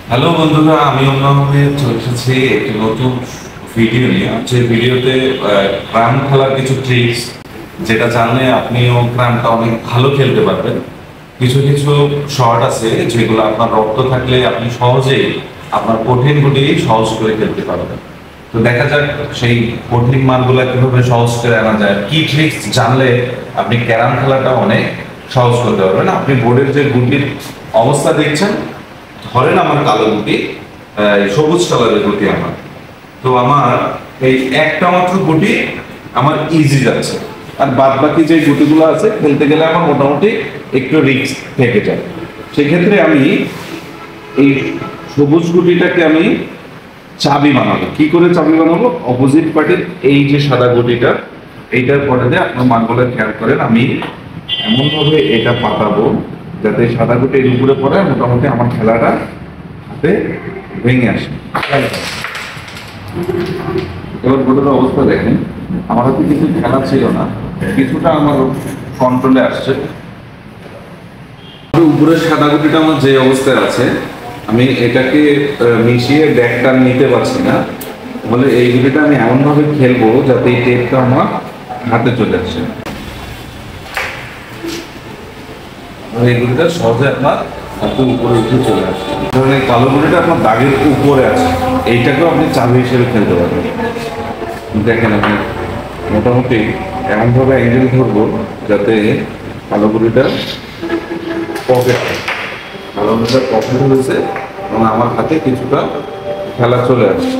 Hello বন্ধুরা, আমি অন্যভাবে চলে এসেছি একটি নতুন ভিডিও নিয়ে। যে ভিডিওতে ক্রাম খেলার কিছু ট্রিক্স, যেটা জানলে আপনিও ক্রামটা অনেক ভালো খেলতে পারবেন। কিছু কিছু শর্ট আছে যেগুলো আপনার রক্ত থাকলে আপনি সহজেই আপনার কঠিন গুটি সহজ করে খেলতে পারবেন। তো দেখা যাক সেই কঠিন মানগুলো কিভাবে সহজ করে আনা যায়, কি ট্রিক্স জানলে আপনি ক্যারাম খেলাটা অনেক সহজ করতে পারবেন। আপনি বোর্ডের যে গুটির অবস্থা দেখছেন, ধরেন আমার কালো গুটি, সবুজ কালারের গুটি আমার। তো আমার এই একটা মাত্র গুটি আমার ইজি যাচ্ছে, আর বাদ বাকি যে গুটিগুলো আছে খেলতে গেলে আমার মোটামুটি একটু রিস্ক থেকে যায়। সেক্ষেত্রে আমি এই সবুজ গুটিটাকে আমি চাবি বানাবো। কি করে চাবি বানাবো? অপোজিট পার্টির এই যে সাদা গুটিটা, এইটার পরে দিয়ে আপনার মানগুলো খেয়াল করেন, আমি এমন ভাবে এটা পাতাবো যাতে সাদা গুটি এর উপরে পড়ে, মোটামুটি আমার খেলাটা হাতে ভেঙে আসে। এবার বোর্ডের অবস্থা দেখেন, আমার হাতে কিছু খেলা ছিল না, কিছুটা আমার কন্ট্রোলে আসছে। উপরের সাদা গুটিটা আমার যে অবস্থায় আছে, আমি এটাকে মিশিয়ে ব্যাগটা নিতে পারছি না, বলে এই গুটিটা আমি এমন ভাবে খেলবো যাতে এই টেপটা আমার হাতে চলে আসে। এই গুটিটা সহজে আপনার হাতে উপরে উঠে চলে আসে। ধরেন এই কালো গুটিটা আপনার দাগের উপরে আছে, এইটাকেও আপনি চাবি হিসেবে খেলতে পারবেন। দেখেন আমি মোটামুটি এমনভাবে অ্যাঙ্গেল ধরবো যাতে কালো গুটিটা পকেট পকেট হয়েছে এবং আমার হাতে কিছুটা খেলা চলে আসছে।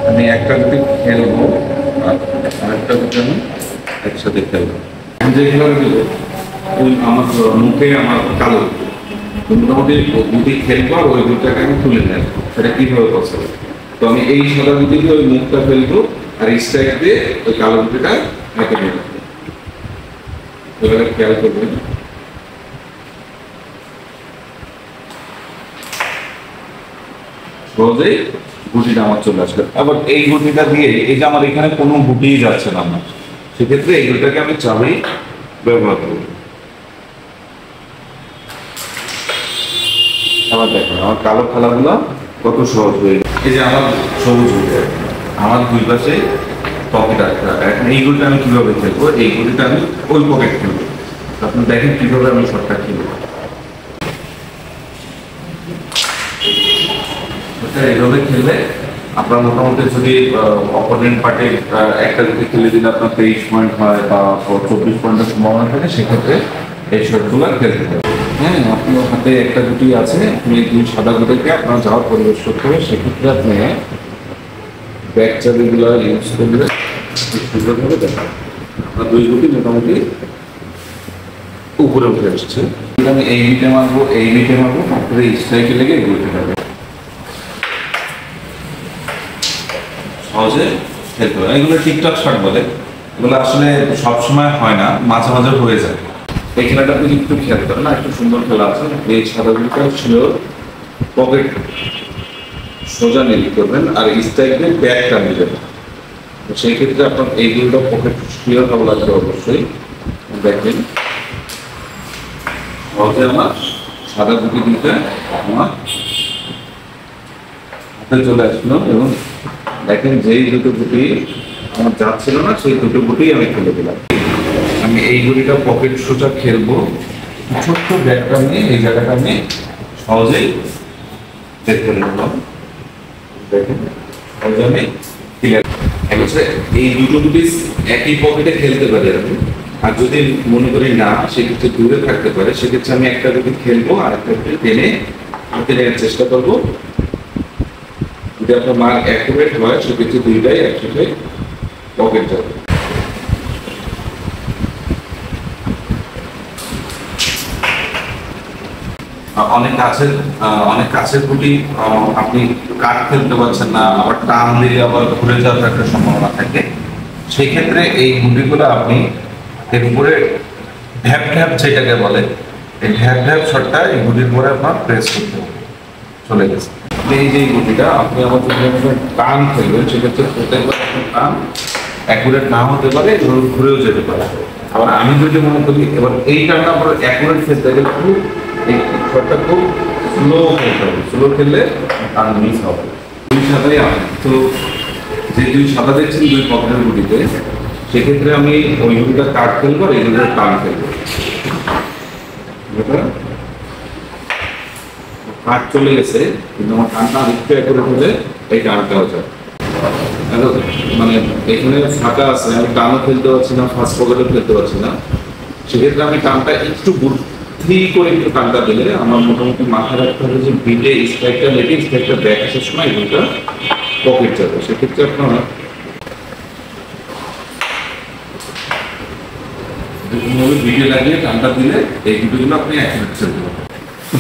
আমি একটা গুটি খেলবো আর আরেকটা গুটি আমি একসাথে খেলবো। যে খেলাগুলো ওই আমার মুখে আমার কালো মোটামুটি গুটি খেলবো আর ওই গুটিটাকে আমি তুলে নেব। সেটা কিভাবে পসিবল? তো আমি এই সাদা গুটি দিয়ে ওই মুখটা ফেলবো আর স্ট্রাইক দিয়ে ওই কালো গুটিটা হাতে নেব। এবারে খেয়াল করবেন, সহজেই গুটিটা আমার চলে আসবে। আবার এই গুটিটা দিয়ে এই যে আমার এখানে কোনো গুটিই যাচ্ছে না আমার, সেক্ষেত্রে এই গুটিটাকে আমি চাবি ব্যবহার করব। আবার দেখেন আমার কালো খেলাগুলো কত সহজ হয়ে গেছে। এই যে আমার সবুজ গুটি, আমার দুই পাশে পকেট আছে। এখন এই গুটিটা আমি কিভাবে খেলবো? এই গুটিটা আমি ওই পকেট খেলবো। আপনি দেখেন কিভাবে আমি শটটা খেলবো। এইভাবে খেললে আপনার মোটামুটি যদি অপোনেন্ট পার্টির একটা যদি খেলে দিলে আপনার 23 পয়েন্ট হয় বা 24 পয়েন্টের সম্ভাবনা থাকে, সেক্ষেত্রে এই শটগুলো খেলতে হবে। হ্যাঁ, আপনার হাতে একটা গুটি আছে, আপনি দুই সাদা গুটিকে আপনার যাওয়ার পরিবেশ করতে হবে। সেক্ষেত্রে আপনি ব্যাক চাবিগুলো ইউজ করলে সুন্দরভাবে দেখা আপনার দুই গুটি মোটামুটি উপরে উঠে আসছে। আমি এই মিটে মারবো, এই মিটে মারবো, তারপরে স্ট্রাইকে লেগে এগুলোতে যাবে। সহজে খেলতে হবে। এগুলো টিকটক শট বলে। এগুলো আসলে সবসময় হয় না, মাঝে মাঝে হয়ে যায়। এই খেলাটা আপনি একটু খেয়াল করেন না, একটু সুন্দর খেলা আছে। এই সাদাগুলিটা ছিল পকেট সোজা নিয়ে করবেন আর স্ট্রাইক দিয়ে ব্যাকটা নিয়ে সেই ক্ষেত্রে আপনার এইগুলো পকেট ক্লিয়ার হওয়া লাগবে অবশ্যই। দেখবেন সহজে আমার সাদা গুটি দিতে আমার হাতে চলে আসলো এবং দেখেন যেই দুটো গুটি আমার যাচ্ছিল না, সেই দুটো গুটি আমি খেলে দিলাম। আমি এই গুটিটা পকেট সোজা খেলবো, ছোট্ট ব্যাগটা নিয়ে এই জায়গাটা আমি সহজেই বের করে নিলাম। দেখেন সহজে আমি ক্লিয়ার। এই দুটো গুটি একই পকেটে খেলতে পারি আমি, আর যদি মনে করি না সেক্ষেত্রে দূরে থাকতে পারে, সেক্ষেত্রে আমি একটা গুটি খেলবো আর একটা গুটি টেনে হাতে নেওয়ার চেষ্টা করবো। যদি আপনার মার অ্যাকুরেট হয়, সেক্ষেত্রে দুইটাই একসাথে পকেট যাবে। অনেক কাছের গুটি আপনি কাট ফেলতে পারছেন না, আবার টান দিয়ে আবার ঘুরে যাওয়ার একটা সম্ভাবনা থাকে। সেই ক্ষেত্রে এই গুটিগুলো আপনি এর উপরে ঢ্যাপ ঢ্যাপ যেটাকে বলে, এই ঢ্যাপ ঢ্যাপ শটটা এই গুটির উপরে আপনার প্রেস করতে হবে। চলে গেছে। এই যে গুটিটা আপনি আমার যদি টান খেলবেন, সেক্ষেত্রে টান অ্যাকুরেট না হতে পারে, ঘুরেও যেতে পারে। আবার আমি যদি মনে করি এবার এই টানটা আবার অ্যাকুরেট ফেলতে গেলে খুব এই শটটা খুব স্লো খেলতে হবে, স্লো খেললে টান মিস হবে। দুই সাদাই আছে তো, যে দুই সাদা দেখছেন দুই পকেটের গুটিতে, সেক্ষেত্রে আমি ওই গুটিটা কাট খেলবো আর এই গুটিটা টান খেলবো। কাট চলে গেছে কিন্তু আমার টানটা আরেকটু করে হলে এই টানটা হচ্ছে মানে এখানে ফাঁকা আছে, আমি টানও খেলতে পারছি না, ফার্স্ট পকেটও খেলতে পারছি না। সেক্ষেত্রে আমি টানটা একটু বুদ্ধি করে একটু টানটা দিলে আমার মোটামুটি মাথায় রাখতে হবে যে বিটে স্ট্রাইকটা লেগে স্ট্রাইকটা ব্যাক আসার সময় এগুলোটা পকেট যাবে। সেক্ষেত্রে আপনার বিটে লাগিয়ে টানটা দিলে এই দুটোগুলো আপনি একসাথে খেলতে পারবেন।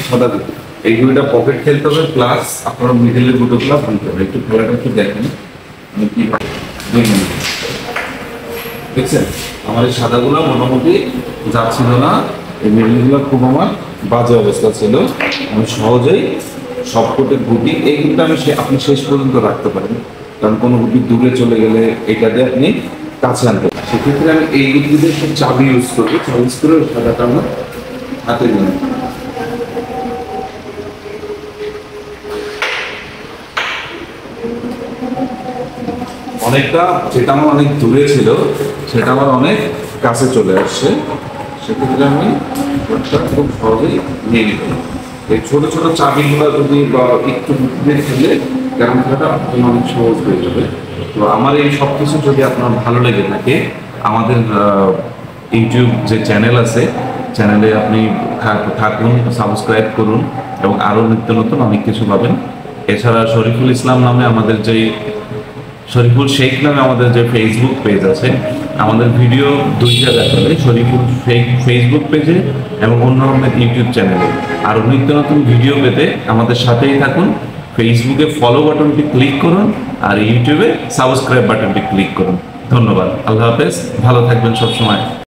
সাদা দিতে এই দুইটা পকেট খেলতে হবে, প্লাস আপনার মিডলের দুটোগুলো ভাঙতে হবে। একটু খেলাটা একটু দেখেন আমি কি দেখছেন, আমার এই সাদাগুলো মোটামুটি যাচ্ছিল না, এই মিডলগুলো খুব আমার বাজে অবস্থা ছিল। আমি সহজেই সব কোটের গুটি এই গুটিটা আপনি শেষ পর্যন্ত রাখতে পারেন, কারণ কোনো গুটি দূরে চলে গেলে এটা দিয়ে আপনি কাছে আনতে পারেন। সেক্ষেত্রে আমি এই গুটি দিয়ে একটু চাবি ইউজ করি, চাবি ইউজ করে সাদাটা আমার হাতে নিয়ে অনেকটা, যেটা আমার অনেক দূরে ছিল সেটা আমার অনেক কাছে চলে আসছে। সেক্ষেত্রে আমি খুব সহজেই নিয়ে নিতে পারি। এই ছোটো ছোটো চাবিগুলো যদি বা একটু বুদ্ধি খেলে ক্যারাম খেলাটা অনেক সহজ হয়ে যাবে। তো আমার এই সব কিছু যদি আপনার ভালো লেগে থাকে, আমাদের ইউটিউব যে চ্যানেল আছে, চ্যানেলে আপনি থাকুন, সাবস্ক্রাইব করুন এবং আরও নিত্য নতুন অনেক কিছু পাবেন। এছাড়া শরীফুল ইসলাম নামে আমাদের যেই শরীফুল শেখ নামে আমাদের যে ফেসবুক পেজ আছে, আমাদের ভিডিও দুইটা দেখাবে, শরীফুল ফেসবুক পেজে এবং অন্য আমাদের ইউটিউব চ্যানেলে। আরও নিত্য নতুন ভিডিও পেতে আমাদের সাথেই থাকুন। ফেসবুকে ফলো বাটনটি ক্লিক করুন আর ইউটিউবে সাবস্ক্রাইব বাটনটি ক্লিক করুন। ধন্যবাদ, আল্লাহ হাফেজ, ভালো থাকবেন সবসময়।